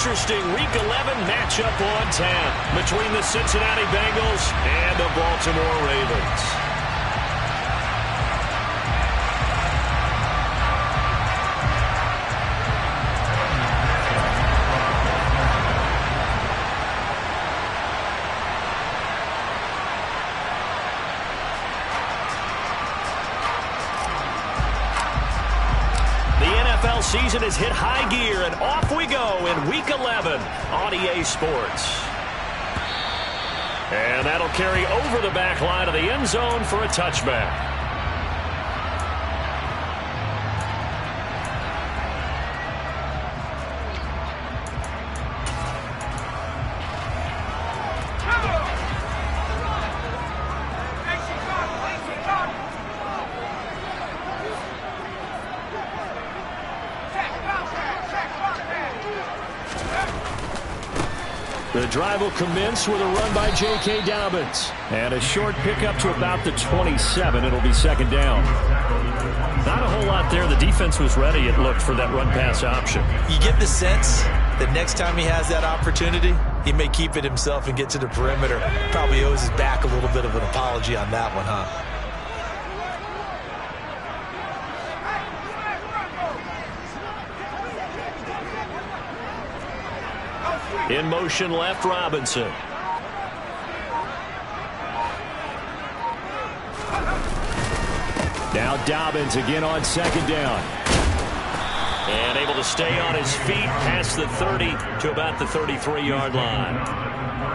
interesting Week 11 matchup on tap between the Cincinnati Bengals and the Baltimore Ravens. Season has hit high gear, and off we go in Week 11 on EA Sports. And that'll carry over the back line of the end zone for a touchback. The drive will commence with a run by J.K. Dobbins. And a short pickup to about the 27. It'll be second down. Not a whole lot there. The defense was ready, it looked, for that run-pass option. You get the sense that next time he has that opportunity, he may keep it himself and get to the perimeter. Probably owes his back a little bit of an apology on that one, huh? In motion left, Robinson. Now Dobbins again on second down. And able to stay on his feet past the 30 to about the 33-yard line.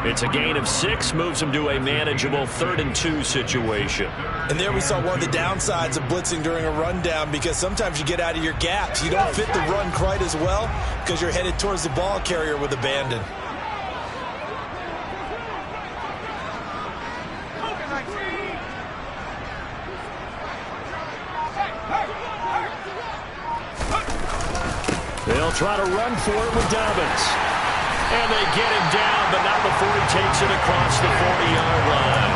It's a gain of 6, moves him to a manageable 3rd and 2 situation. And there we saw one of the downsides of blitzing during a rundown, because sometimes you get out of your gaps. You don't fit the run quite as well because you're headed towards the ball carrier with abandon. They'll try to run for it with Dobbins. And they get him down, but not before he takes it across the 40-yard line.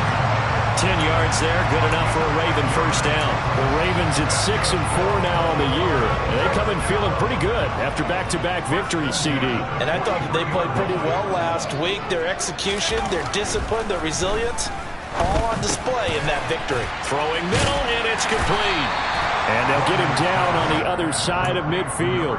10 yards there, good enough for a Raven first down. The Ravens at 6-4 now on the year. They come in feeling pretty good after back-to-back victories, CD. And I thought that they played pretty well last week. Their execution, their discipline, their resilience, all on display in that victory. Throwing middle, and it's complete. And they'll get him down on the other side of midfield.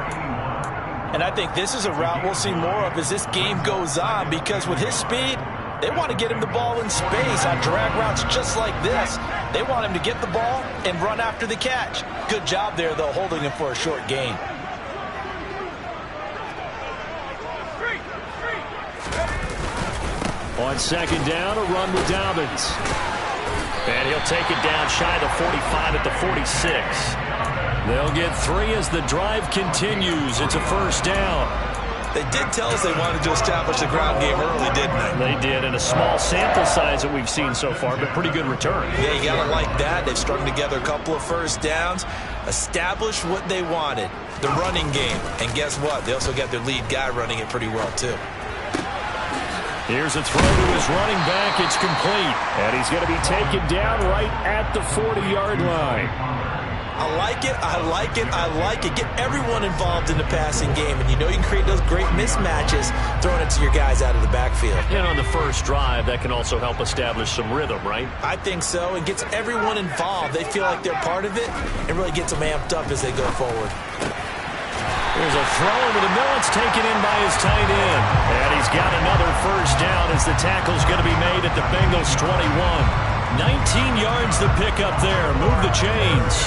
And I think this is a route we'll see more of as this game goes on, because with his speed, they want to get him the ball in space on drag routes just like this. They want him to get the ball and run after the catch. Good job there, though, holding him for a short gain. On second down, a run with Dobbins. And he'll take it down shy of the 45 at the 46. They'll get 3 as the drive continues. It's a first down. They did tell us they wanted to establish the ground game early, didn't they? They did, in a small sample size that we've seen so far, but pretty good return. Yeah, you got to like that. They've strung together a couple of first downs, established what they wanted, the running game. And guess what? They also got their lead guy running it pretty well, too. Here's a throw to his running back. It's complete. And he's going to be taken down right at the 40-yard line. I like it, I like it, I like it. Get everyone involved in the passing game, and you know you can create those great mismatches throwing it to your guys out of the backfield. And on the first drive, that can also help establish some rhythm, right? I think so, and gets everyone involved. They feel like they're part of it, and really gets them amped up as they go forward. There's a throw over the middle. It's taken in by his tight end. And he's got another first down as the tackle's going to be made at the Bengals 21. 19 yards to pick up there. Move the chains.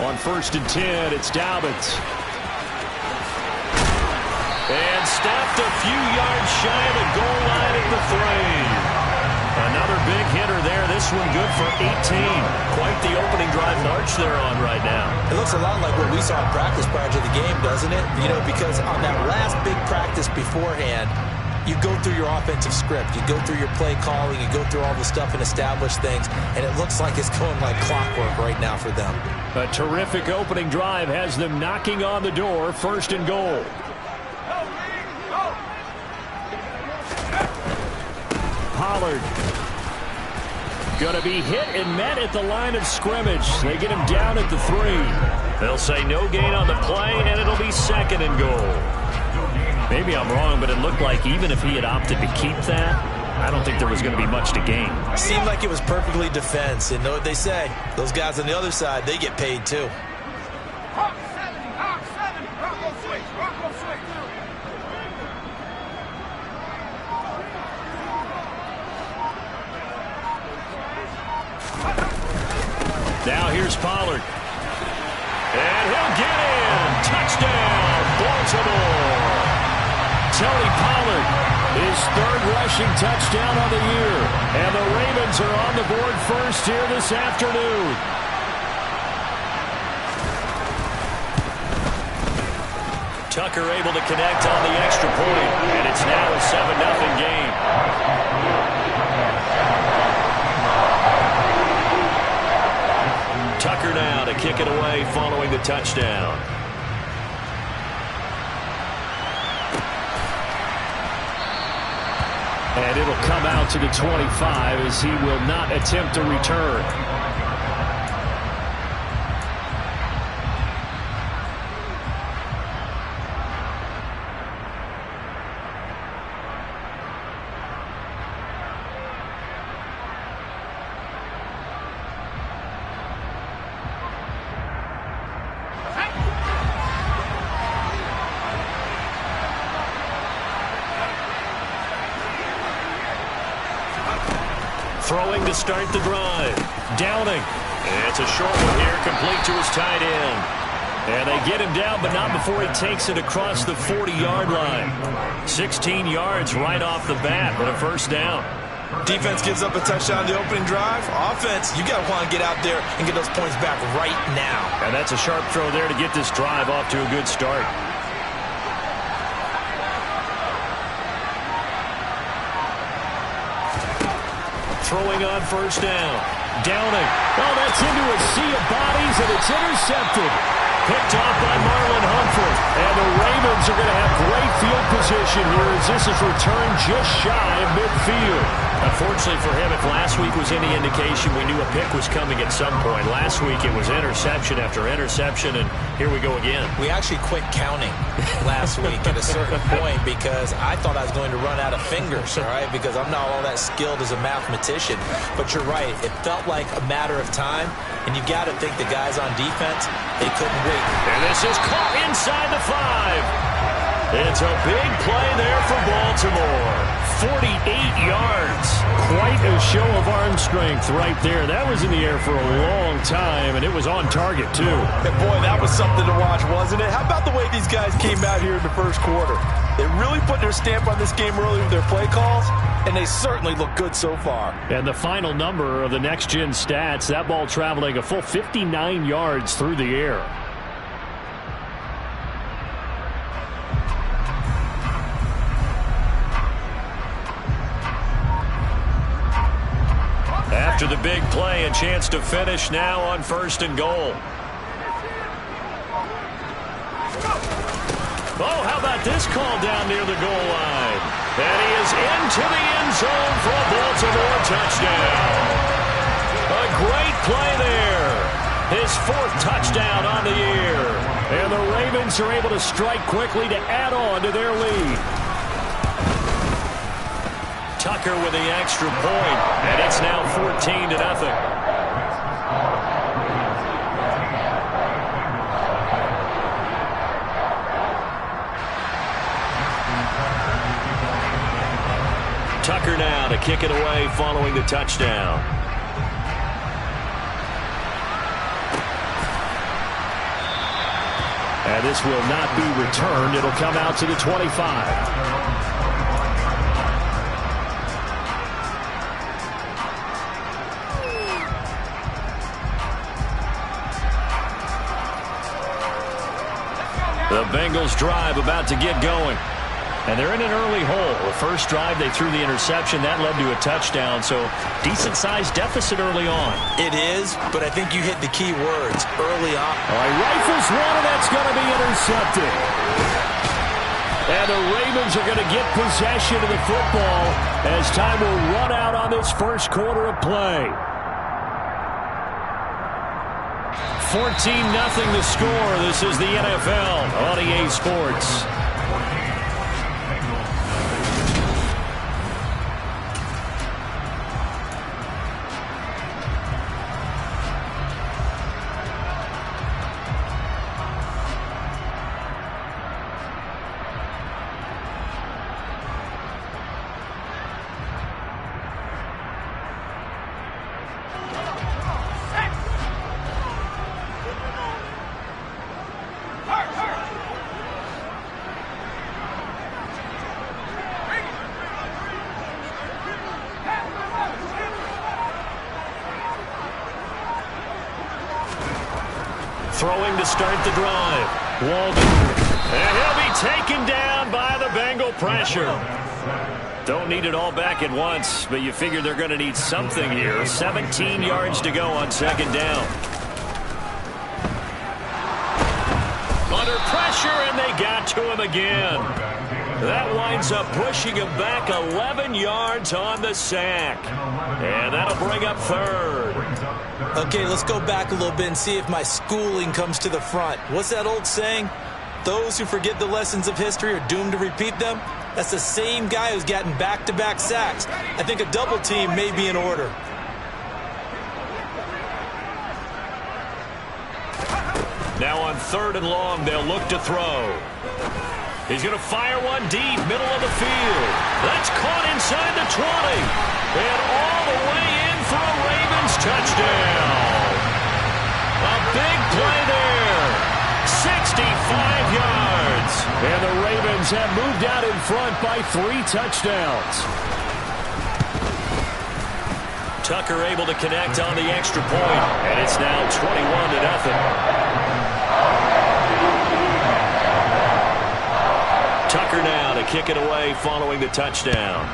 On 1st and 10, it's Dobbins. And stopped a few yards shy of the goal line at the 3. Another big hitter there. This one good for 18. Quite the opening drive march they're on right now. It looks a lot like what we saw in practice prior to the game, doesn't it? You know, because on that last big practice beforehand, you go through your offensive script. You go through your play calling. You go through all the stuff and establish things. And it looks like it's going like clockwork right now for them. A terrific opening drive has them knocking on the door. 1st and goal. Pollard. Going to be hit and met at the line of scrimmage. They get him down at the 3. They'll say no gain on the play, and it'll be 2nd and goal. Maybe I'm wrong, but it looked like even if he had opted to keep that, I don't think there was going to be much to gain. Seemed like it was perfectly defense. And know what they say, those guys on the other side, they get paid too. Now here's Pollard. And he'll get in. Touchdown, Baltimore. Tony Pollard, his 3rd rushing touchdown on the year. And the Ravens are on the board first here this afternoon. Tucker able to connect on the extra point, and it's now a 7-0 game. Tucker now to kick it away following the touchdown. And it'll come out to the 25 as he will not attempt to return. Throwing to start the drive. Downing. It's a short one here, complete to his tight end. And they get him down, but not before he takes it across the 40-yard line. 16 yards right off the bat, but a 1st down. Defense gives up a touchdown the opening drive. Offense, you got to want to get out there and get those points back right now. And that's a sharp throw there to get this drive off to a good start. Throwing on 1st down. Downing. Oh, that's into a sea of bodies, and it's intercepted. Picked off by Marlon Humphrey. And the Ravens are going to have great field position here as this is returned just shy of midfield. Unfortunately for him, if last week was any indication, we knew a pick was coming at some point. Last week it was interception after interception, and here we go again. We actually quit counting last week at a certain point because I thought I was going to run out of fingers, all right, because I'm not all that skilled as a mathematician. But you're right. It felt like a matter of time, and you got to think the guys on defense, they couldn't wait. And this is caught inside the 5. It's a big play there for Baltimore. 48 yards. Quite a show of arm strength right there. That was in the air for a long time, and it was on target, too. And boy, that was something to watch, wasn't it? How about the way these guys came out here in the 1st quarter? They really put their stamp on this game early with their play calls, and they certainly look good so far. And the final number of the next-gen stats, that ball traveling a full 59 yards through the air. After the big play, a chance to finish now on 1st and goal. Oh, how about this call down near the goal line? And he is into the end zone for a Baltimore touchdown. A great play there. His 4th touchdown on the year. And the Ravens are able to strike quickly to add on to their lead. Tucker with the extra point, and it's now 14-0. Tucker now to kick it away following the touchdown. And this will not be returned. It'll come out to the 25. The Bengals drive about to get going. And they're in an early hole. The first drive, they threw the interception. That led to a touchdown. So decent-sized deficit early on. It is, but I think you hit the key words early on. All right, rifles one, and that's going to be intercepted. And the Ravens are going to get possession of the football as time will run out on this first quarter of play. 14-0 the score. This is the NFL on EA Sports. Throwing to start the drive. Walden. And he'll be taken down by the Bengal pressure. Don't need it all back at once, but you figure they're going to need something here. 17 yards to go on second down. Under pressure, and they got to him again. That winds up pushing him back 11 yards on the sack. And that'll bring up third. Okay, let's go back a little bit and see if my schooling comes to the front. What's that old saying? Those who forget the lessons of history are doomed to repeat them. That's the same guy who's gotten back-to-back sacks. I think a double team may be in order. Now on third and long, they'll look to throw. He's going to fire one deep, middle of the field. That's caught inside the 20. And all the way in for a Ravens touchdown. A big play there. 65 yards. And the Ravens have moved out in front by 3 touchdowns. Tucker able to connect on the extra point. And it's now 21-0. Tucker now to kick it away following the touchdown.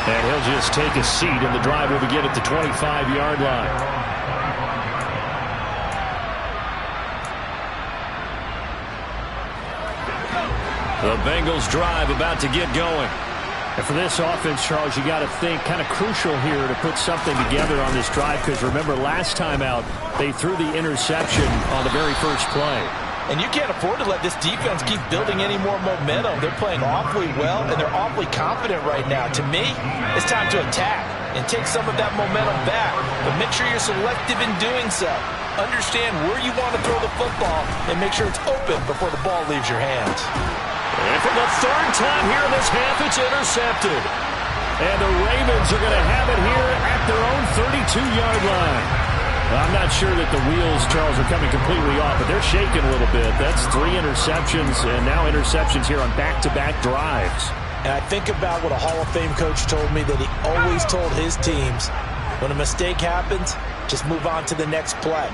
And he'll just take a seat, and the drive will begin at the 25-yard line. The Bengals drive about to get going. And for this offense, Charles, you got to think kind of crucial here to put something together on this drive, because remember last time out they threw the interception on the very first play. And you can't afford to let this defense keep building any more momentum. They're playing awfully well, and they're awfully confident right now. To me, it's time to attack and take some of that momentum back. But make sure you're selective in doing so. Understand where you want to throw the football and make sure it's open before the ball leaves your hands. And for the third time here in this half, it's intercepted. And the Ravens are going to have it here at their own 32-yard line. I'm not sure that the wheels, Charles, are coming completely off, but they're shaking a little bit. That's 3 interceptions, and now interceptions here on back-to-back drives. And I think about what a Hall of Fame coach told me that he always told his teams, when a mistake happens, just move on to the next play.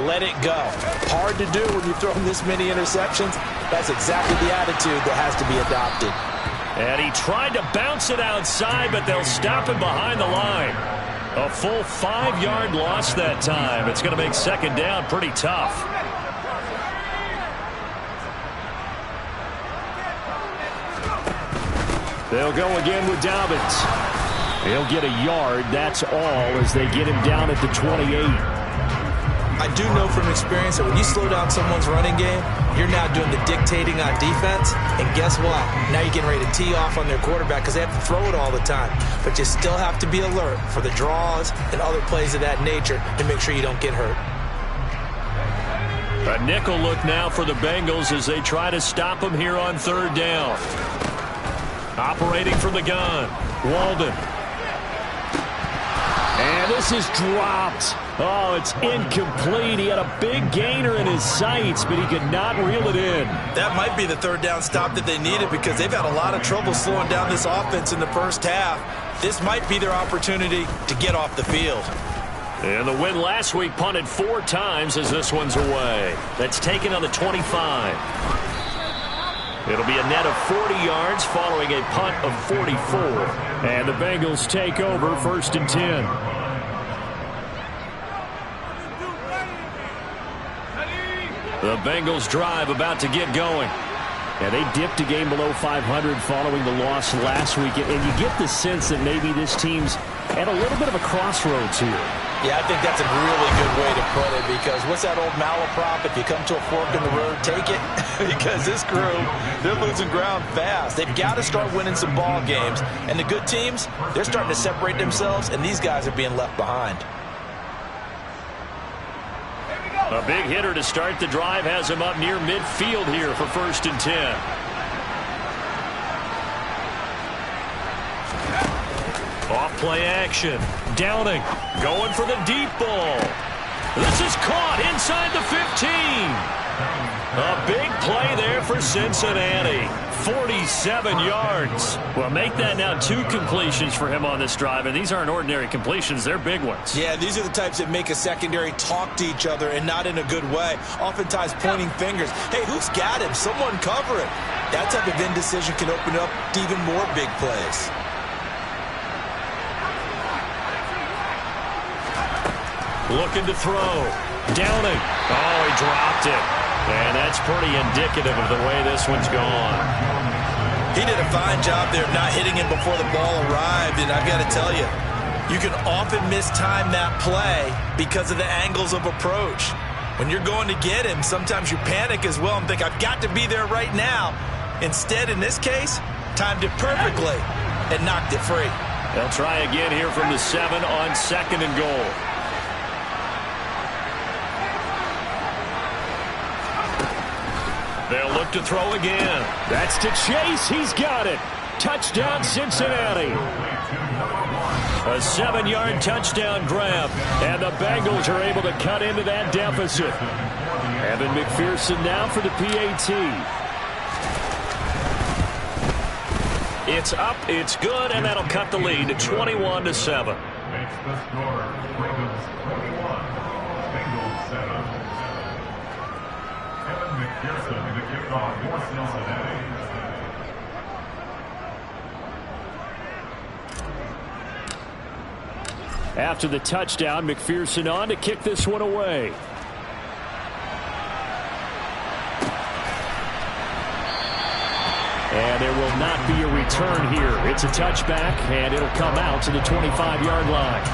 Let it go. Hard to do when you throw this many interceptions. That's exactly the attitude that has to be adopted. And he tried to bounce it outside, but they'll stop him behind the line. A full 5-yard loss that time. It's going to make second down pretty tough. They'll go again with Dobbins. He'll get a yard, that's all, as they get him down at the 28. I do know from experience that when you slow down someone's running game, you're now doing the dictating on defense. And guess what? Now you're getting ready to tee off on their quarterback because they have to throw it all the time. But you still have to be alert for the draws and other plays of that nature to make sure you don't get hurt. A nickel look now for the Bengals as they try to stop him here on third down. Operating from the gun, Walden. And this is dropped. Oh, it's incomplete. He had a big gainer in his sights, but he could not reel it in. That might be the third down stop that they needed because they've had a lot of trouble slowing down this offense in the first half. This might be their opportunity to get off the field. And the win last week punted 4 times as this one's away. That's taken on the 25. It'll be a net of 40 yards following a punt of 44. And the Bengals take over 1st and 10. The Bengals drive about to get going. Yeah, they dipped a game below 500 following the loss last week. And you get the sense that maybe this team's at a little bit of a crossroads here. Yeah, I think that's a really good way to put it, because what's that old malaprop? If you come to a fork in the road, take it. Because this crew, they're losing ground fast. They've got to start winning some ball games. And the good teams, they're starting to separate themselves, and these guys are being left behind. A big hitter to start the drive has him up near midfield here for 1st and 10. Off play action. Downing. Going for the deep ball. This is caught inside the 15. A big play there for Cincinnati. 47 yards. Well, make that now 2 completions for him on this drive, and these aren't ordinary completions. They're big ones. Yeah, these are the types that make a secondary talk to each other, and not in a good way. Oftentimes pointing fingers. Hey, who's got him? Someone cover it. That type of indecision can open up to even more big plays. Looking to throw. Downing. Oh, he dropped it. And that's pretty indicative of the way this one's gone. He did a fine job there of not hitting him before the ball arrived. And I've got to tell you, you can often mistime that play because of the angles of approach. When you're going to get him, sometimes you panic as well and think, I've got to be there right now. Instead, in this case, timed it perfectly and knocked it free. They'll try again here from the 7 on 2nd and goal. They'll look to throw again. That's to Chase. He's got it. Touchdown, Cincinnati. A 7-yard touchdown grab. And the Bengals are able to cut into that deficit. Evan McPherson now for the PAT. It's up, it's good, and that'll cut the lead to 21-7. After the touchdown, McPherson on to kick this one away. And there will not be a return here. It's a touchback, and it'll come out to the 25-yard line.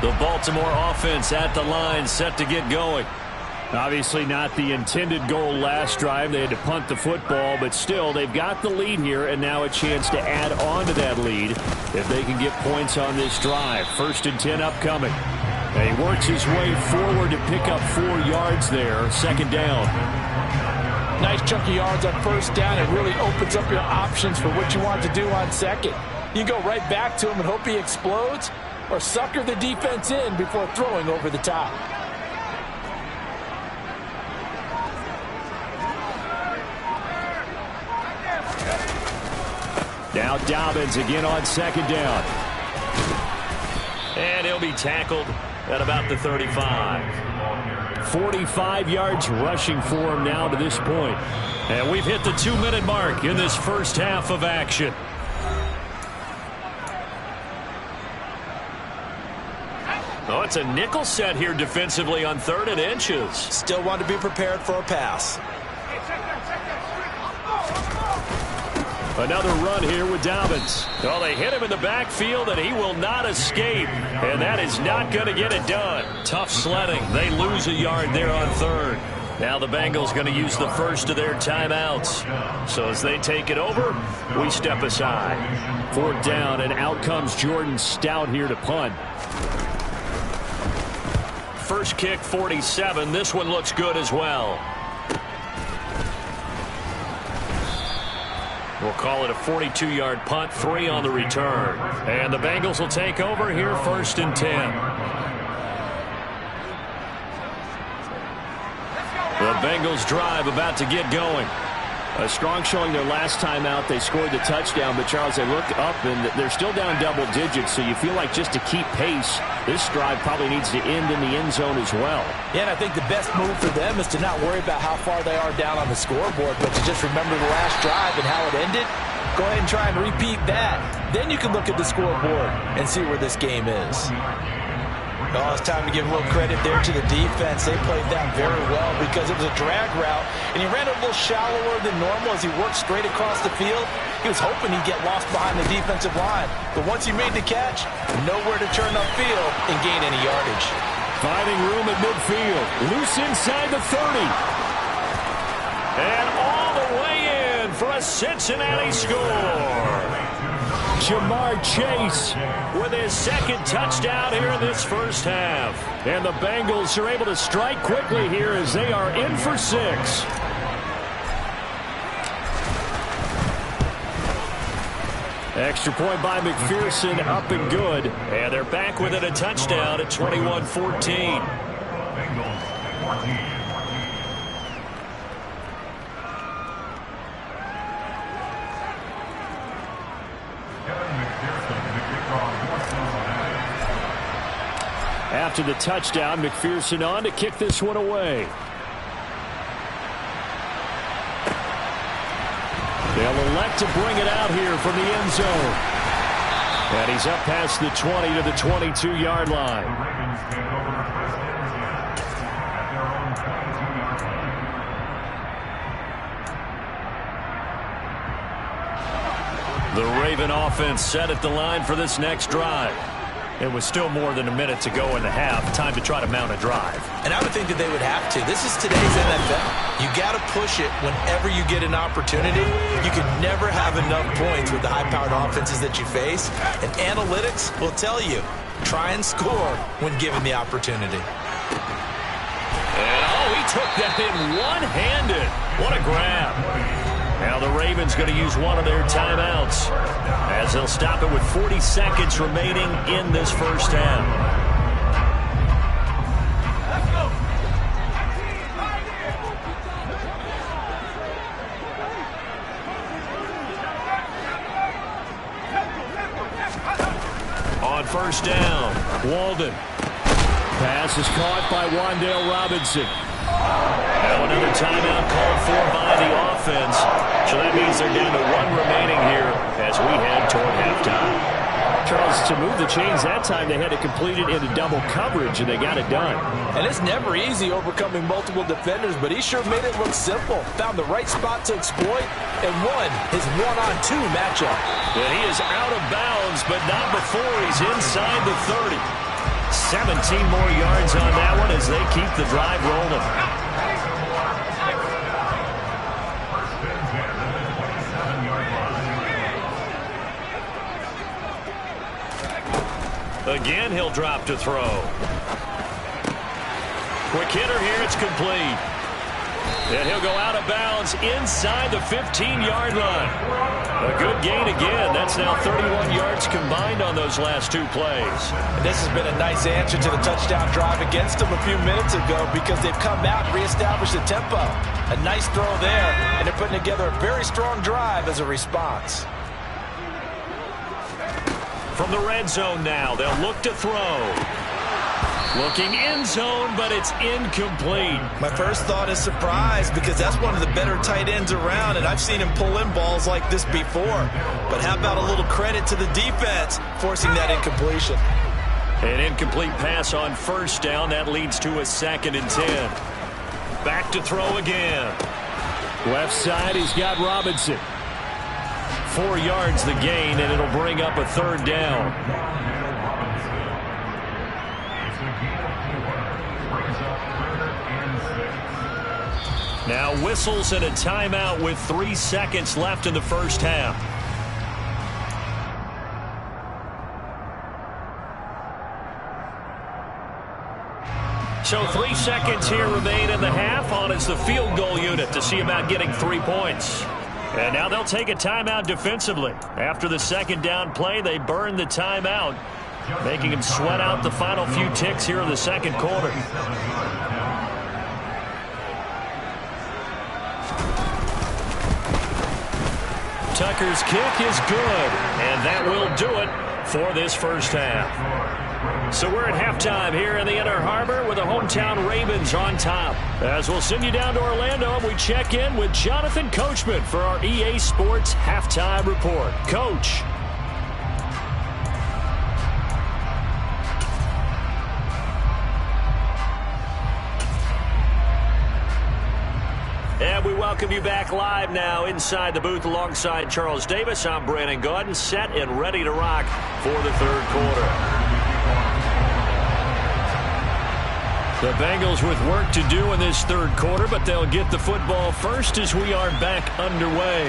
The Baltimore offense at the line, set to get going. Obviously not the intended goal last drive. They had to punt the football, but still, they've got the lead here, and now a chance to add on to that lead if they can get points on this drive. 1st and 10 upcoming. And he works his way forward to pick up 4 yards there. 2nd down. Nice chunky yards on 1st down. It really opens up your options for what you want to do on 2nd. You can go right back to him and hope he explodes, or sucker the defense in before throwing over the top. Now Dobbins again on 2nd down. And he'll be tackled at about the 35. 45 yards rushing for him now to this point. And we've hit the 2-minute mark in this first half of action. Oh, it's a nickel set here defensively on 3rd and inches. Still want to be prepared for a pass. Another run here with Dobbins. Oh, they hit him in the backfield, and he will not escape. And that is not going to get it done. Tough sledding. They lose a yard there on 3rd. Now the Bengals going to use the first of their timeouts. So as they take it over, we step aside. 4th down, and out comes Jordan Stout here to punt. First kick, 47. This one looks good as well. We'll call it a 42-yard punt, 3 on the return. And the Bengals will take over here 1st and 10. The Bengals drive about to get going. A strong showing their last time out. They scored the touchdown, but Charles, they look up and they're still down double digits, so you feel like just to keep pace, this drive probably needs to end in the end zone as well. Yeah, and I think the best move for them is to not worry about how far they are down on the scoreboard, but to just remember the last drive and how it ended. Go ahead and try and repeat that. Then you can look at the scoreboard and see where this game is. Oh, it's time to give a little credit there to the defense. They played that very well because it was a drag route, and he ran it a little shallower than normal as he worked straight across the field. He was hoping he'd get lost behind the defensive line, but once he made the catch, nowhere to turn upfield and gain any yardage. Finding room at midfield. Loose inside the 30. And all the way in for a Cincinnati score. Jamar Chase with his second touchdown here in this first half. And the Bengals are able to strike quickly here as they are in for 6. Extra point by McPherson, up and good. And they're back within a touchdown at 21-14. After the touchdown, McPherson on to kick this one away. They'll elect to bring it out here from the end zone. And he's up past the 20 to the 22-yard line. The Raven offense set at the line for this next drive. It was still more than a minute to go in the half. Time to try to mount a drive. And I would think that they would have to. This is today's NFL. You got to push it whenever you get an opportunity. You can never have enough points with the high-powered offenses that you face. And analytics will tell you, try and score when given the opportunity. And he took that in one-handed. What a grab. Now the Ravens going to use one of their timeouts as they'll stop it with 40 seconds remaining in this first half. On first down, Walden. Pass is caught by Wan'Dale Robinson. Now another timeout called for by the offense. So that means they're down to one remaining here as we head toward halftime. Charles, to move the chains that time, they had to complete it into double coverage, and they got it done. And it's never easy overcoming multiple defenders, but he sure made it look simple. Found the right spot to exploit and won his one-on-two matchup. And he is out of bounds, but not before he's inside the 30. 17 more yards on that one as they keep the drive rolling. Again, he'll drop to throw. Quick hitter here, it's complete. And he'll go out of bounds inside the 15-yard line. A good gain again. That's now 31 yards combined on those last two plays. And this has been a nice answer to the touchdown drive against them a few minutes ago because they've come out and reestablished the tempo. A nice throw there, and they're putting together a very strong drive as a response. From the red zone now, they'll look to throw. Looking end zone, but it's incomplete. My first thought is surprise because that's one of the better tight ends around, and I've seen him pull in balls like this before. But how about a little credit to the defense forcing that incompletion? An incomplete pass on first down. That leads to a 2nd and 10. Back to throw again. Left side, he's got Robinson. 4 yards the gain, and it'll bring up a 3rd down. Now whistles and a timeout with 3 seconds left in the first half. So 3 seconds here remain in the half. On is the field goal unit to see about getting 3 points. And now they'll take a timeout defensively. After the second down play, they burn the timeout, making them sweat out the final few ticks here in the second quarter. Tucker's kick is good, and that will do it for this first half. So we're at halftime here in the Inner Harbor with the hometown Ravens on top. As we'll send you down to Orlando, and we check in with Jonathan Coachman for our EA Sports Halftime Report. Coach. And we welcome you back live now inside the booth alongside Charles Davis. I'm Brandon Gaudin, set and ready to rock for the third quarter. The Bengals with work to do in this third quarter, but they'll get the football first as we are back underway.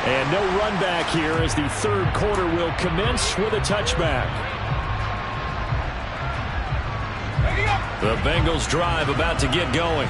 And no run back here as the third quarter will commence with a touchback. The Bengals drive about to get going.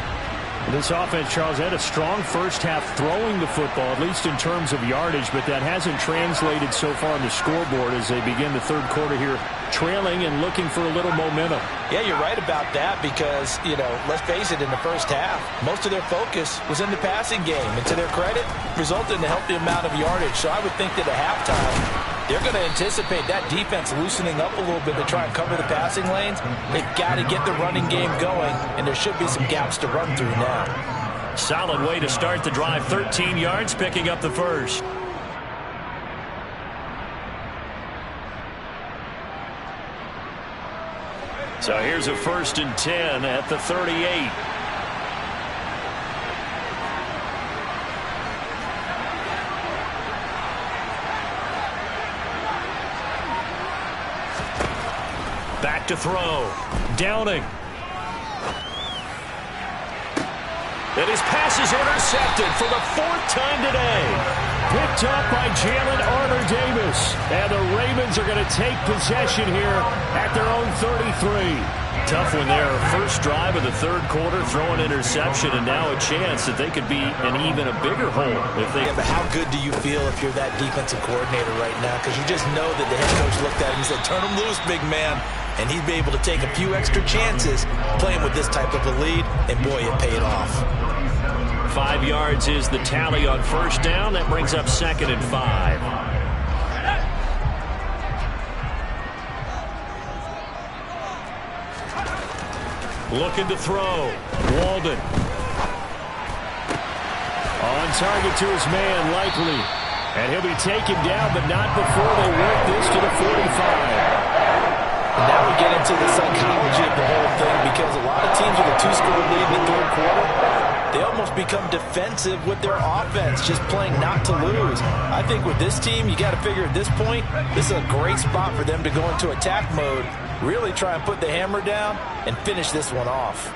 This offense, Charles, had a strong first half throwing the football, at least in terms of yardage, but that hasn't translated so far on the scoreboard as they begin the third quarter here, trailing and looking for a little momentum. Yeah, you're right about that because, let's face it, in the first half, most of their focus was in the passing game. And to their credit, resulted in a healthy amount of yardage. So I would think that at halftime, they're going to anticipate that defense loosening up a little bit to try and cover the passing lanes. They've got to get the running game going, and there should be some gaps to run through now. Solid way to start the drive. 13 yards, picking up the first. So here's a 1st and 10 at the 38. Back to throw. Downing. And his pass is intercepted for the 4th time today. Picked up by Jalen Armour-Davis. And the Ravens are going to take possession here at their own 33. Tough one there. First drive of the third quarter, throw an interception, and now a chance that they could be in even a bigger hole. Yeah, but how good do you feel if you're that defensive coordinator right now? Because you just know that the head coach looked at him and said, turn him loose, big man. And he'd be able to take a few extra chances playing with this type of a lead, and boy, it paid off. 5 yards is the tally on first down. That brings up 2nd and 5. Looking to throw. Walden. On target to his man, likely. And he'll be taken down, but not before they work this to the 45. And now we get into the psychology of the whole thing, because a lot of teams with a 2-score lead in the third quarter, they almost become defensive with their offense, just playing not to lose. I think with this team, you got to figure at this point, this is a great spot for them to go into attack mode, really try and put the hammer down and finish this one off.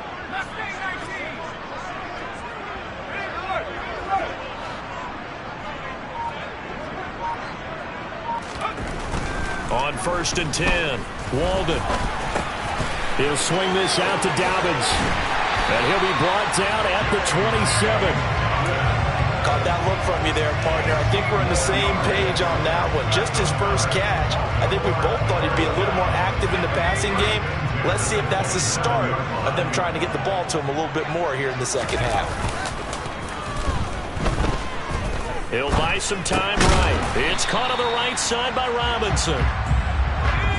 On 1st and 10, Walden. He'll swing this out to Dobbins. And he'll be brought down at the 27. Caught that look from you there, partner. I think we're on the same page on that one. Just his first catch. I think we both thought he'd be a little more active in the passing game. Let's see if that's the start of them trying to get the ball to him a little bit more here in the second half. He'll buy some time right. It's caught on the right side by Robinson.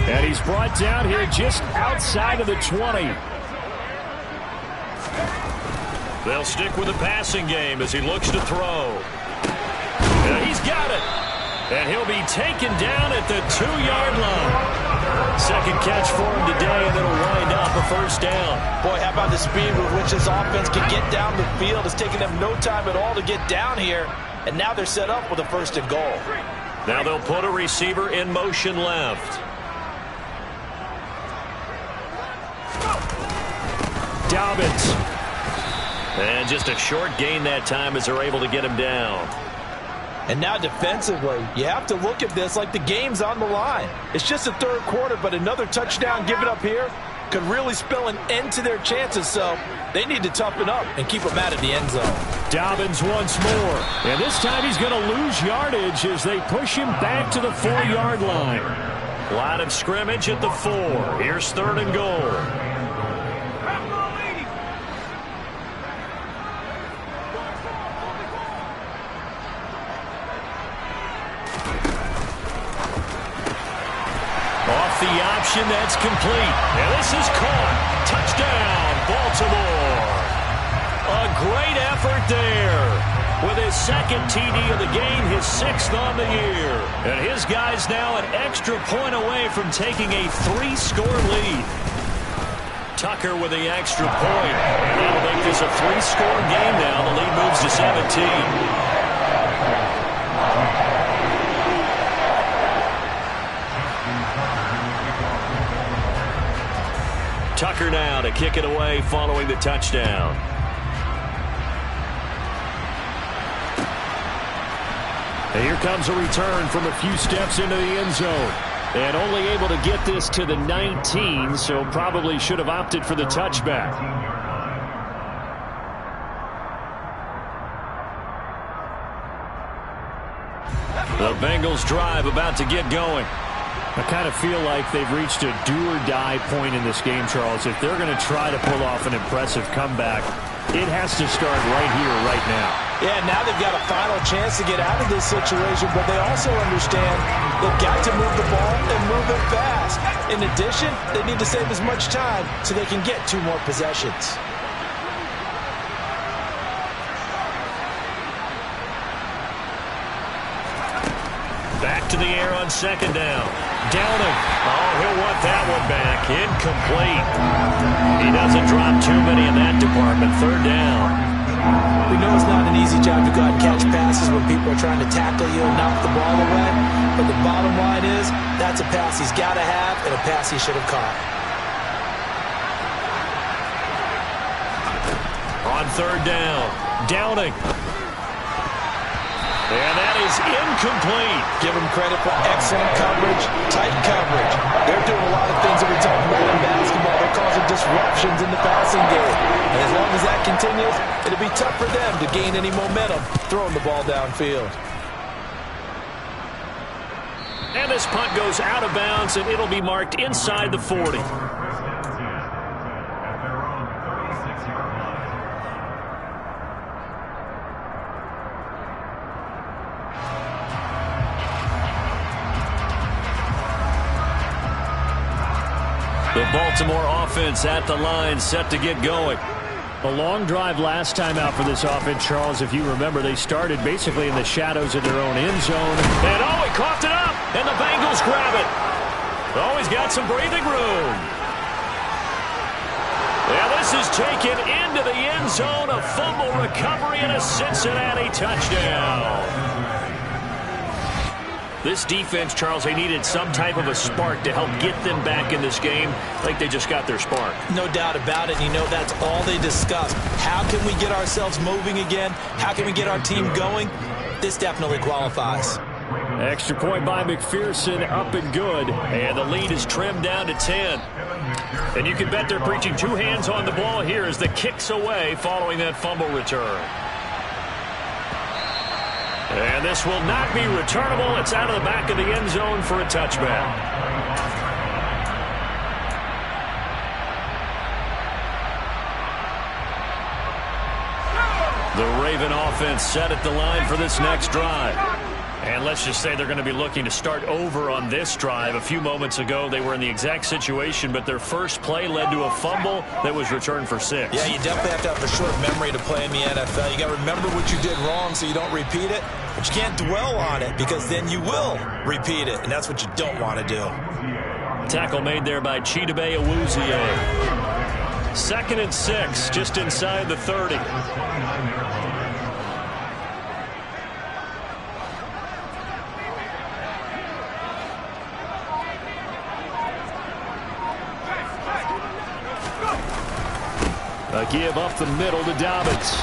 And he's brought down here just outside of the 20. They'll stick with the passing game as he looks to throw. And he's got it. And he'll be taken down at the 2-yard line. Second catch for him today, and it'll wind up a first down. Boy, how about the speed with which this offense can get down the field? It's taken them no time at all to get down here. And now they're set up with a 1st and goal. Now they'll put a receiver in motion left. Dobbins. And just a short gain that time as they're able to get him down. And now defensively, you have to look at this like the game's on the line. It's just the third quarter, but another touchdown given up here could really spell an end to their chances. So they need to toughen up and keep them out of the end zone. Dobbins once more. And this time he's going to lose yardage as they push him back to the 4-yard line. Line of scrimmage at the 4. Here's 3rd and goal. completion that's complete. And this is caught. Touchdown, Baltimore. A great effort there. With his second TD of the game, his 6th on the year. And his guys now an extra point away from taking a 3-score lead. Tucker with the extra point. And that'll make this a 3-score game now. The lead moves to 17. Tucker now to kick it away following the touchdown. And here comes a return from a few steps into the end zone. And only able to get this to the 19, so probably should have opted for the touchback. The Bengals drive about to get going. I kind of feel like they've reached a do-or-die point in this game, Charles. If they're going to try to pull off an impressive comeback, it has to start right here, right now. Yeah, now they've got a final chance to get out of this situation, but they also understand they've got to move the ball and move it fast. In addition, they need to save as much time so they can get 2 more possessions. Back to the air on 2nd down. Downing. Oh, he'll want that one back. Incomplete. He doesn't drop too many in that department. 3rd down. We know it's not an easy job to go out and catch passes when people are trying to tackle you and knock the ball away. But the bottom line is, that's a pass he's got to have and a pass he should have caught. On 3rd down. Downing. And that is incomplete. Give them credit for excellent coverage, tight coverage. They're doing a lot of things that we talk about in basketball. They're causing disruptions in the passing game. And as long as that continues, it'll be tough for them to gain any momentum throwing the ball downfield. And this punt goes out of bounds, and it'll be marked inside the 40. The Baltimore offense at the line, set to get going. A long drive last time out for this offense, Charles. If you remember, they started basically in the shadows of their own end zone. And oh, he coughed it up, and the Bengals grab it. Oh, he's got some breathing room. Yeah, this is taken into the end zone. A fumble recovery and a Cincinnati touchdown. This defense, Charles, they needed some type of a spark to help get them back in this game. I think they just got their spark. No doubt about it. You know, that's all they discussed. How can we get ourselves moving again? How can we get our team going? This definitely qualifies. Extra point by McPherson, up and good. And the lead is trimmed down to 10. And you can bet they're preaching 2 hands on the ball here as the kick's away following that fumble return. And this will not be returnable. It's out of the back of the end zone for a touchback. The Raven offense set at the line for this next drive. And let's just say they're going to be looking to start over on this drive. A few moments ago, they were in the exact situation, but their first play led to a fumble that was returned for 6. Yeah, you definitely have to have a short memory to play in the NFL. You got to remember what you did wrong so you don't repeat it, but you can't dwell on it because then you will repeat it, and that's what you don't want to do. Tackle made there by Chidobe Awuzie. 2nd and 6, just inside the 30. A give up the middle to Dobbins.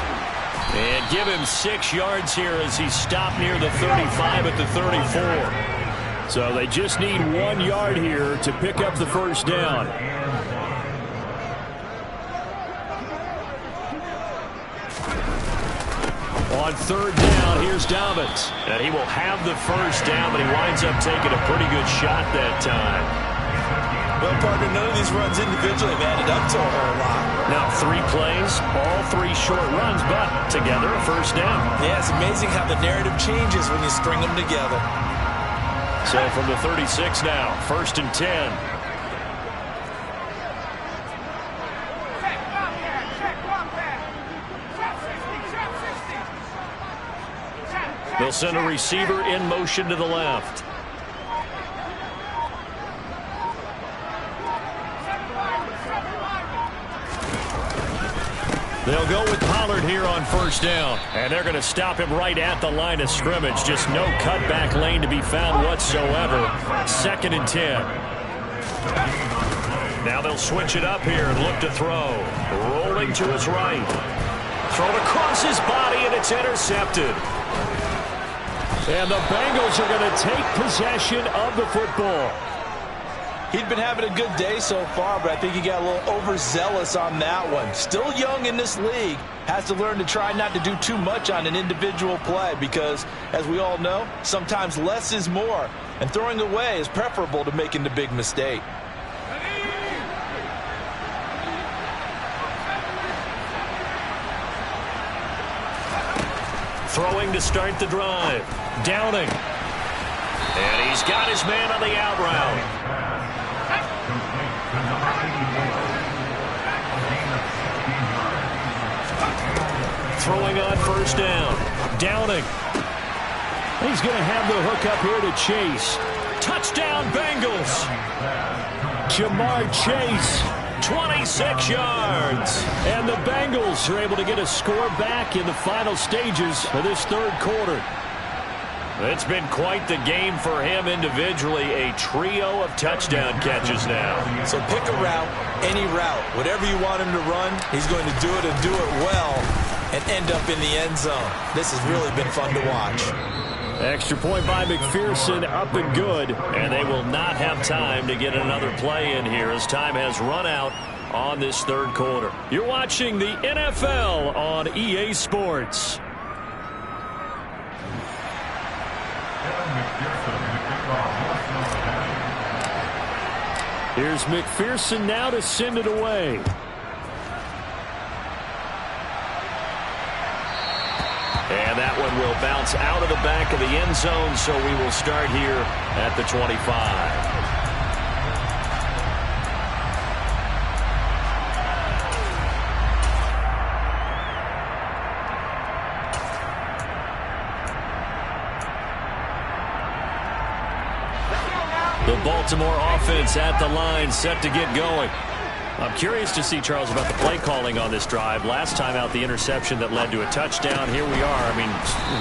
And give him 6 yards here as he stopped near the 35 at the 34. So they just need 1 yard here to pick up the first down. On 3rd down, here's Dobbins. And he will have the first down, but he winds up taking a pretty good shot that time. Well, partner, none of these runs individually have added up to a whole lot. Now 3 plays, all 3 short runs, but together a first down. Yeah, it's amazing how the narrative changes when you string them together. So from the 36 now, 1st and 10. They'll send a receiver in motion to the left. They'll go with Pollard here on first down. And they're going to stop him right at the line of scrimmage. Just no cutback lane to be found whatsoever. 2nd and 10. Now they'll switch it up here and look to throw. Rolling to his right. Thrown across his body, and it's intercepted. And the Bengals are going to take possession of the football. He'd been having a good day so far, but I think he got a little overzealous on that one. Still young in this league. Has to learn to try not to do too much on an individual play because, as we all know, sometimes less is more. And throwing away is preferable to making the big mistake. Throwing to start the drive. Downing. And he's got his man on the out route. Throwing on first down. Downing. He's going to have the hook up here to Chase. Touchdown, Bengals. Jamar Chase. 26 yards. And the Bengals are able to get a score back in the final stages of this third quarter. It's been quite the game for him individually. A trio of touchdown catches now. So pick a route, any route. Whatever you want him to run, he's going to do it and do it well and end up in the end zone. This has really been fun to watch. Extra point by McPherson, up and good. And they will not have time to get another play in here as time has run out on this third quarter. You're watching the NFL on EA Sports. Here's McPherson now to send it away. And that one will bounce out of the back of the end zone, so we will start here at the 25. The Baltimore offense at the line, set to get going. I'm curious to see, Charles, about the play calling on this drive. Last time out, the interception that led to a touchdown. Here we are. I mean,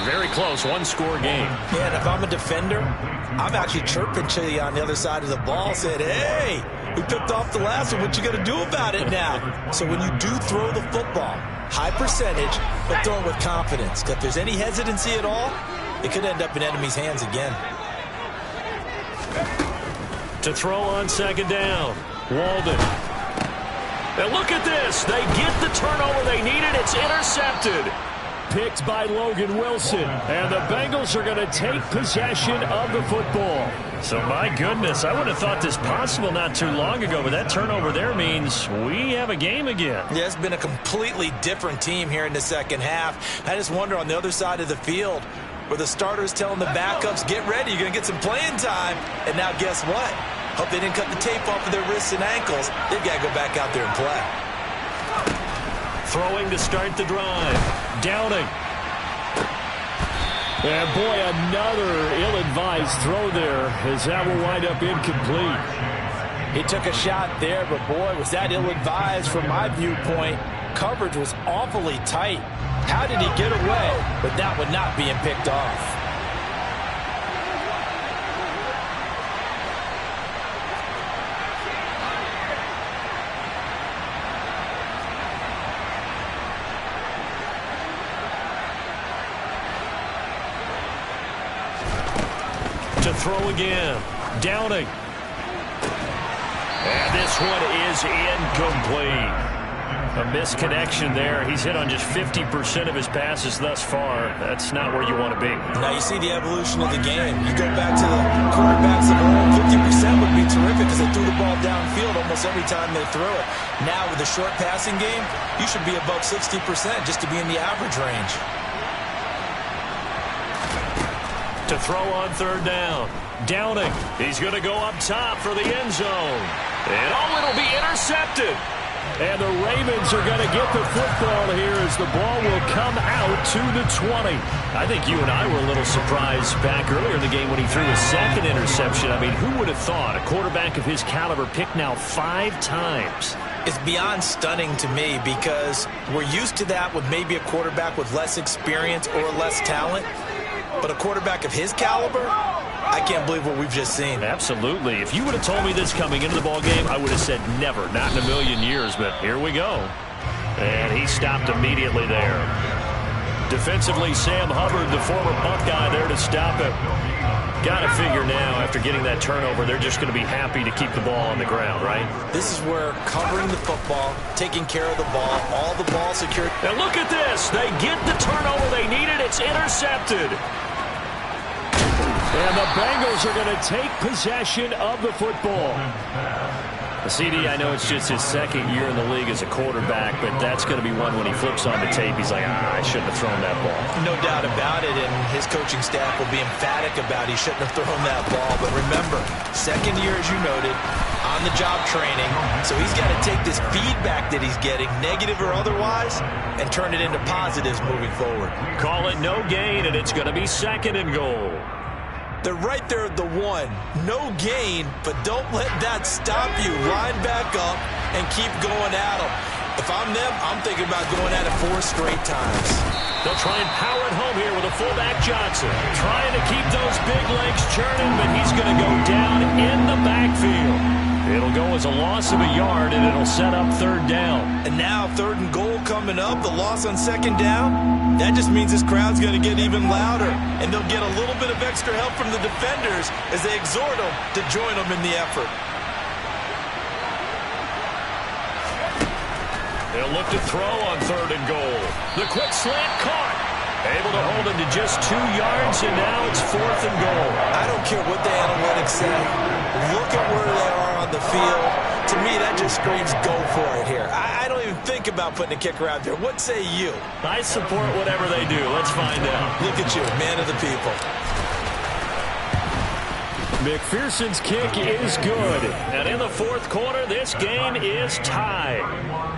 very close, one-score game. Yeah, and if I'm a defender, I'm actually chirping to you on the other side of the ball, saying, hey, we picked off the last one. What you going to do about it now? So when you do throw the football, high percentage, but throw it with confidence. If there's any hesitancy at all, it could end up in enemy's hands again. To throw on second down, Walden. And look at this. They get the turnover they needed. It's intercepted. Picked by Logan Wilson. And the Bengals are going to take possession of the football. So, my goodness, I would have thought this possible not too long ago, but that turnover there means we have a game again. Yeah, it's been a completely different team here in the second half. I just wonder on the other side of the field where the starters telling the backups, get ready, you're going to get some playing time. And now guess what? Hope they didn't cut the tape off of their wrists and ankles. They've got to go back out there and play. Throwing to start the drive. Downing. And boy, another ill-advised throw there as that will wind up incomplete. He took a shot there, but boy, was that ill-advised from my viewpoint. Coverage was awfully tight. How did he get away with that one not being picked off? To throw again. Downing. And this one is incomplete. A misconnection there. He's hit on just 50% of his passes thus far. That's not where you want to be. Now you see the evolution of the game. You go back to the quarterbacks of old, 50% would be terrific because they threw the ball downfield almost every time they threw it. Now with the short passing game, you should be above 60% just to be in the average range. To throw on third down. Downing. He's going to go up top for the end zone. And it'll be intercepted. And the Ravens are going to get the football here as the ball will come out to the 20. I think you and I were a little surprised back earlier in the game when he threw his second interception. I mean, who would have thought a quarterback of his caliber picked now 5 times? It's beyond stunning to me because we're used to that with maybe a quarterback with less experience or less talent. But a quarterback of his caliber, I can't believe what we've just seen. Absolutely. If you would have told me this coming into the ball game, I would have said never, not in a million years. But here we go. And he stopped immediately there. Defensively, Sam Hubbard, the former Buckeye, there to stop it. Got to figure now, after getting that turnover, they're just going to be happy to keep the ball on the ground, right? This is where covering the football, taking care of the ball, all the ball secured. And look at this. They get the turnover they needed. It's intercepted. And the Bengals are going to take possession of the football. CD, I know it's just his second year in the league as a quarterback, but that's going to be one when he flips on the tape. He's like, I shouldn't have thrown that ball. No doubt about it, and his coaching staff will be emphatic about he shouldn't have thrown that ball. But remember, second year, as you noted, on-the-job training, so he's got to take this feedback that he's getting, negative or otherwise, and turn it into positives moving forward. Call it no gain, and it's going to be 2nd and goal. They're right there at the 1. No gain, but don't let that stop you. Line back up and keep going at them. If I'm them, I'm thinking about going at it 4 straight times. They'll try and power it home here with a fullback Johnson. Trying to keep those big legs churning, but he's going to go down in the backfield. It'll go as a loss of a yard, and it'll set up 3rd down. And now 3rd and goal coming up, the loss on 2nd down. That just means this crowd's going to get even louder, and they'll get a little bit of extra help from the defenders as they exhort them to join them in the effort. They'll look to throw on 3rd and goal. The quick slant caught. Able to hold him to just 2 yards, and now it's 4th and goal. I don't care what the analytics say. Look at where they are on the field. To me, that just screams go for it here. I don't even think about putting a kicker out there. What say you? I support whatever they do. Let's find out. Look at you, man of the people. McPherson's kick is good. And in the 4th quarter, this game is tied.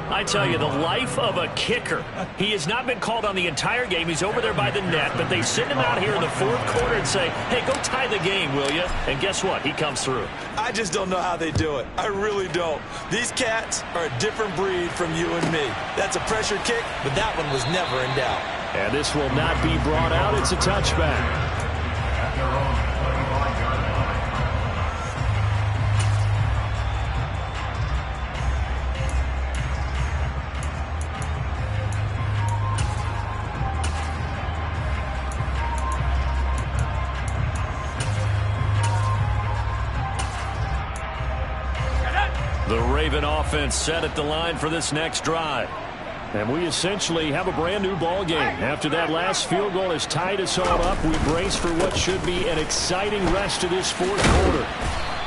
I tell you, the life of a kicker. He has not been called on the entire game. He's over there by the net, but they send him out here in the 4th quarter and say, hey, go tie the game, will you? And guess what? He comes through. I just don't know how they do it. I really don't. These cats are a different breed from you and me. That's a pressure kick, but that one was never in doubt. And this will not be brought out. It's a touchback. The Raven offense set at the line for this next drive. And we essentially have a brand new ball game. After that last field goal has tied us all up, we brace for what should be an exciting rest of this 4th quarter.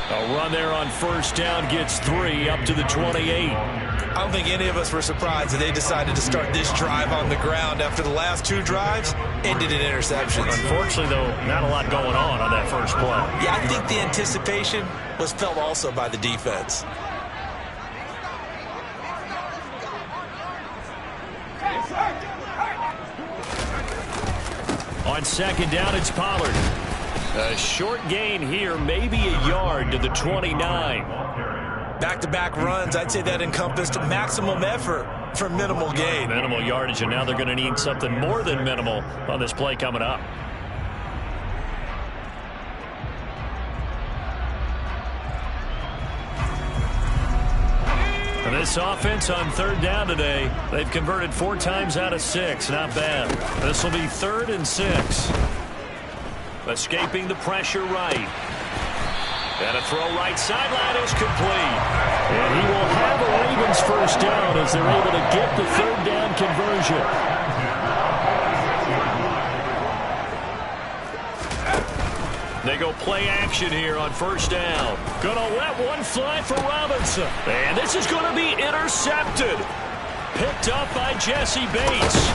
A run there on 1st down gets 3 up to the 28. I don't think any of us were surprised that they decided to start this drive on the ground after the last 2 drives ended in interceptions. Unfortunately, though, not a lot going on that first play. Yeah, I think the anticipation was felt also by the defense. On 2nd down, it's Pollard. A short gain here, maybe a yard to the 29. Back-to-back runs, I'd say that encompassed maximum effort for minimal gain. Minimal yardage, and now they're going to need something more than minimal on this play coming up. And this offense on 3rd down today, they've converted 4 times out of 6. Not bad. This will be 3rd and 6. Escaping the pressure right. And a throw right sideline is complete. And he will have a Ravens 1st down as they're able to get the 3rd down conversion. They go play action here on 1st down. Gonna let one fly for Robinson. And this is going to be intercepted. Picked up by Jesse Bates.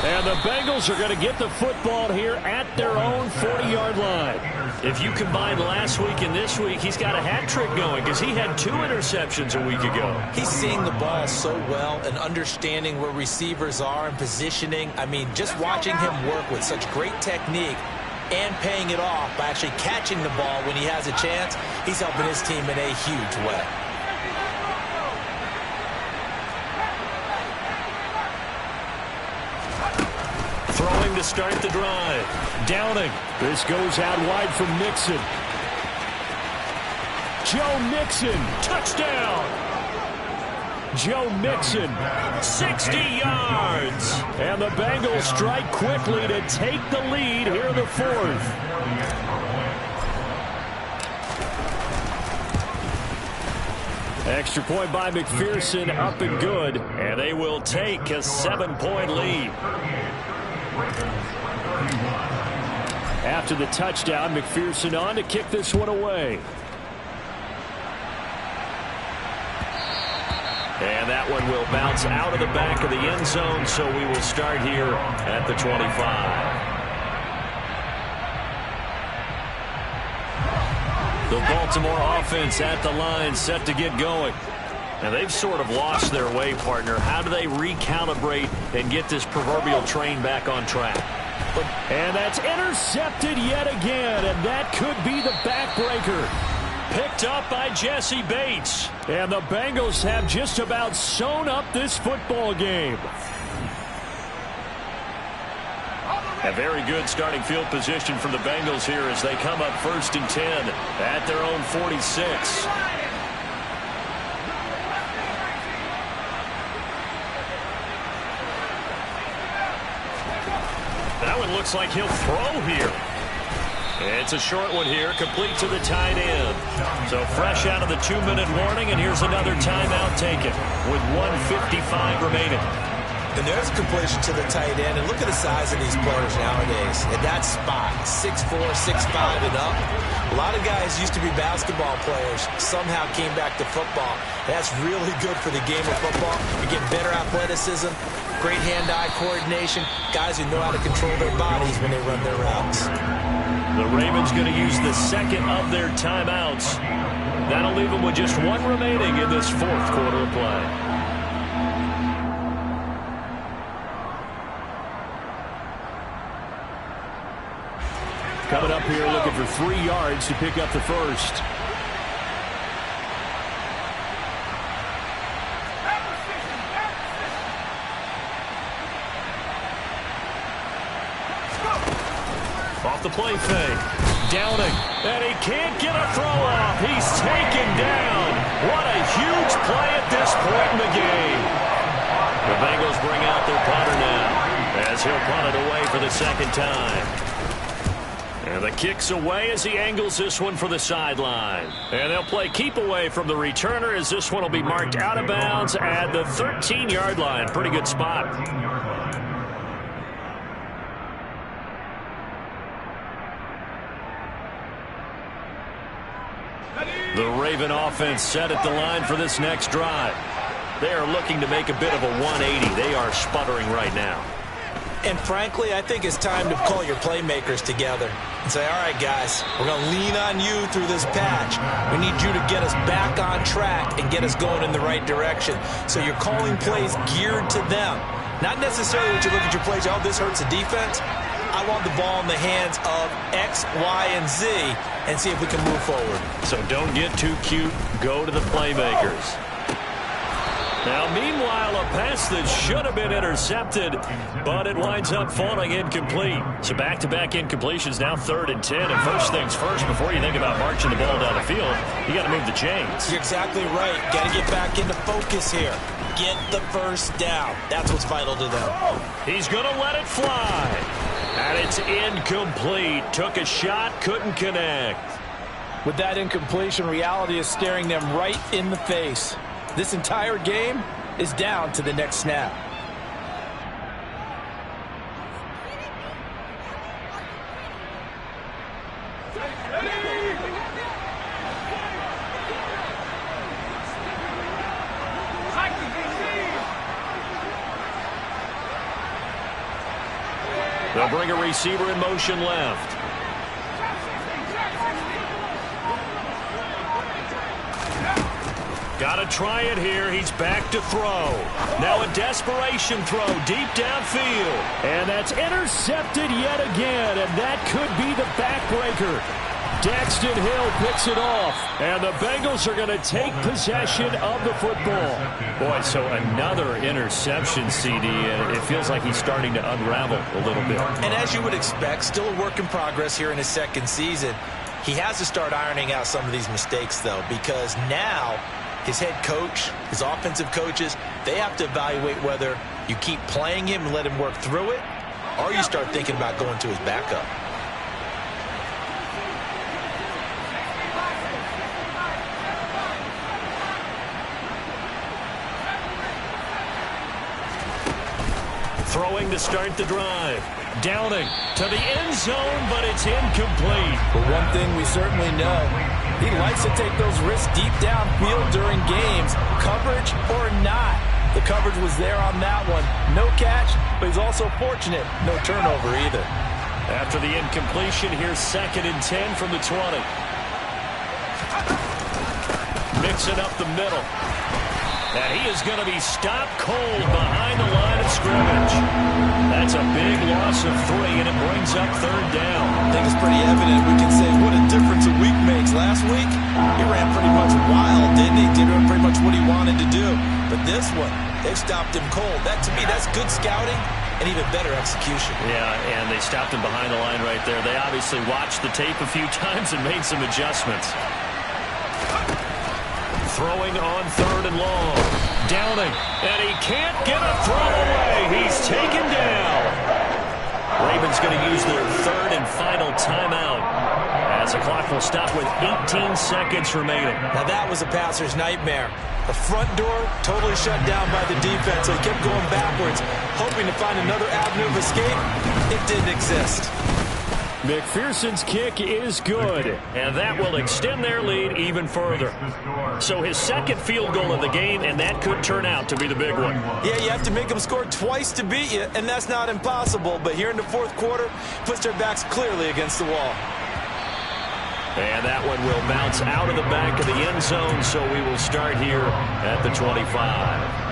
And the Bengals are going to get the football here at their own 40-yard line. If you combine last week and this week, he's got a hat trick going because he had 2 interceptions a week ago. He's seeing the ball so well and understanding where receivers are and positioning. I mean, just watching him work with such great technique and paying it off by actually catching the ball when he has a chance, he's helping his team in a huge way. Throwing to start the drive. Downing. This goes out wide from Mixon. Joe Mixon. Touchdown. Joe Mixon. 60 yards. And the Bengals strike quickly to take the lead here in the 4th. Extra point by McPherson, up and good. And they will take a 7-point lead. After the touchdown, McPherson on to kick this one away. And that one will bounce out of the back of the end zone, so we will start here at the 25. The Baltimore offense at the line, set to get going. And they've sort of lost their way, partner. How do they recalibrate and get this proverbial train back on track? And that's intercepted yet again, and that could be the backbreaker. Picked up by Jesse Bates. And the Bengals have just about sewn up this football game. A very good starting field position from the Bengals here as they come up 1st and 10 at their own 46. That one looks like he'll throw here. It's a short one here, complete to the tight end. So fresh out of the 2-minute warning, and here's another timeout taken with 1:55 remaining. And there's a completion to the tight end. And look at the size of these players nowadays. At that spot, 6'4", 6'5", and up. A lot of guys used to be basketball players, somehow came back to football. That's really good for the game of football. You get better athleticism, great hand-eye coordination, guys who know how to control their bodies when they run their routes. The Ravens going to use the second of their timeouts. That'll leave them with just 1 remaining in this 4th quarter of play. Coming up here looking for 3 yards to pick up the first. Off the play fake. Downing. And he can't get a throw off. He's taken down. What a huge play at this point in the game. The Bengals bring out their punter now as he'll punt it away for the 2nd time. And the kick's away as he angles this one for the sideline. And they'll play keep away from the returner as this one will be marked out of bounds at the 13-yard line. Pretty good spot. The Raven offense set at the line for this next drive. They are looking to make a bit of a 180. They are sputtering right now. And frankly, I think it's time to call your playmakers together and say, all right, guys, we're going to lean on you through this patch. We need you to get us back on track and get us going in the right direction. So you're calling plays geared to them. Not necessarily when you look at your plays, oh, this hurts the defense. I want the ball in the hands of X, Y, and Z and see if we can move forward. So don't get too cute. Go to the playmakers. Now, meanwhile, a pass that should have been intercepted, but it winds up falling incomplete. So back-to-back incompletions, now 3rd and 10. And first things first, before you think about marching the ball down the field, you got to move the chains. You're exactly right. Got to get back into focus here. Get the first down. That's what's vital to them. He's going to let it fly. And it's incomplete. Took a shot, couldn't connect. With that incompletion, reality is staring them right in the face. This entire game is down to the next snap. They'll bring a receiver in motion left. Got to try it here. He's back to throw. Now a desperation throw deep downfield. And that's intercepted yet again, and that could be the backbreaker. Daxton Hill picks it off, and the Bengals are going to take possession of the football. Boy, so another interception, CD, and it feels like he's starting to unravel a little bit. And as you would expect, still a work in progress here in his second season. He has to start ironing out some of these mistakes, though, because now his head coach, his offensive coaches, they have to evaluate whether you keep playing him and let him work through it, or you start thinking about going to his backup. Throwing to start the drive. Downing to the end zone, but it's incomplete. But one thing we certainly know, he likes to take those risks deep downfield during games, coverage or not. The coverage was there on that one. No catch, but he's also fortunate. No turnover either. After the incompletion, here's 2nd and 10 from the 20. Mixing up the middle. And he is going to be stopped cold behind the line of scrimmage. That's a big loss of 3, and it brings up 3rd down. I think it's pretty evident. We can say what a difference a week makes. Last week, he ran pretty much wild, didn't he? Did pretty much what he wanted to do. But this one, they've stopped him cold. That, to me, that's good scouting and even better execution. Yeah, and they stopped him behind the line right there. They obviously watched the tape a few times and made some adjustments. Throwing on 3rd and long. Downing, and he can't get a throw away. He's taken down. Ravens going to use their 3rd and final timeout as the clock will stop with 18 seconds remaining. Now that was a passer's nightmare. The front door totally shut down by the defense, so he kept going backwards, hoping to find another avenue of escape. It didn't exist. McPherson's kick is good, and that will extend their lead even further. So his 2nd field goal of the game, and that could turn out to be the big one. Yeah, you have to make them score twice to beat you, and that's not impossible. But here in the 4th quarter, puts their backs clearly against the wall. And that one will bounce out of the back of the end zone, so we will start here at the 25.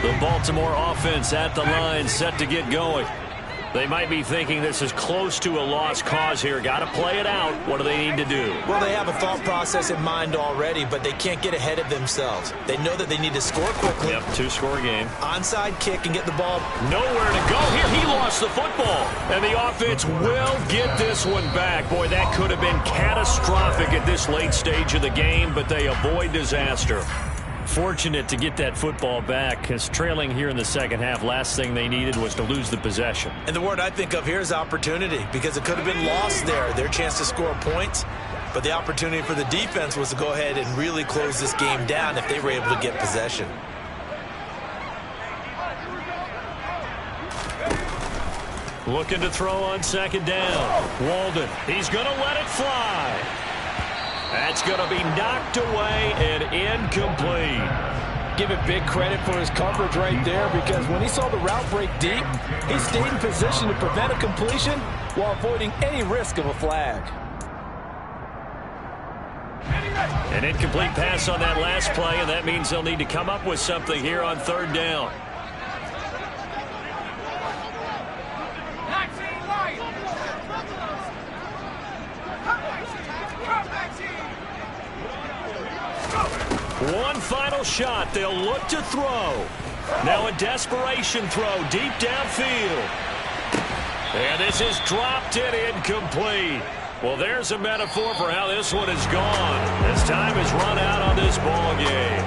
The Baltimore offense at the line, set to get going. They might be thinking this is close to a lost cause here. Got to play it out. What do they need to do? Well, they have a thought process in mind already, but they can't get ahead of themselves. They know that they need to score quickly. Yep, 2-score game. Onside kick and get the ball. Nowhere to go here. He lost the football. And the offense will get this one back. Boy, that could have been catastrophic at this late stage of the game, but they avoid disaster. Fortunate to get that football back, because trailing here in the second half, last thing they needed was to lose the possession. And the word I think of here is opportunity, because it could have been lost there, their chance to score points. But the opportunity for the defense was to go ahead and really close this game down if they were able to get possession. Looking to throw on 2nd down. Walden, he's going to let it fly. That's going to be knocked away and incomplete. Give it big credit for his coverage right there, because when he saw the route break deep, he stayed in position to prevent a completion while avoiding any risk of a flag. An incomplete pass on that last play, and that means they'll need to come up with something here on 3rd down. One final shot. They'll look to throw. Now a desperation throw deep downfield. And this is dropped and incomplete. Well, there's a metaphor for how this one is gone, as time has run out on this ball game.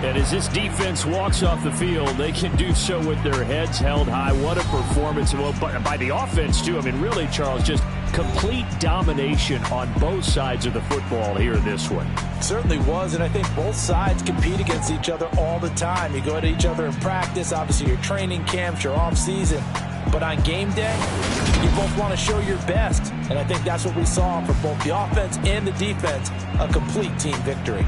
And as this defense walks off the field, they can do so with their heads held high. What a performance by the offense, too. I mean, really, Charles, just complete domination on both sides of the football here in this one. Certainly was, and I think both sides compete against each other all the time. You go at each other in practice, obviously your training camps, your off-season. But on game day, you both want to show your best. And I think that's what we saw for both the offense and the defense, a complete team victory.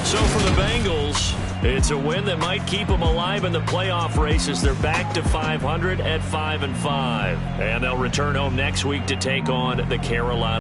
So for the Bengals, It's a win that might keep them alive in the playoff race as they're back to 500 at 5-5. And they'll return home next week to take on the Carolina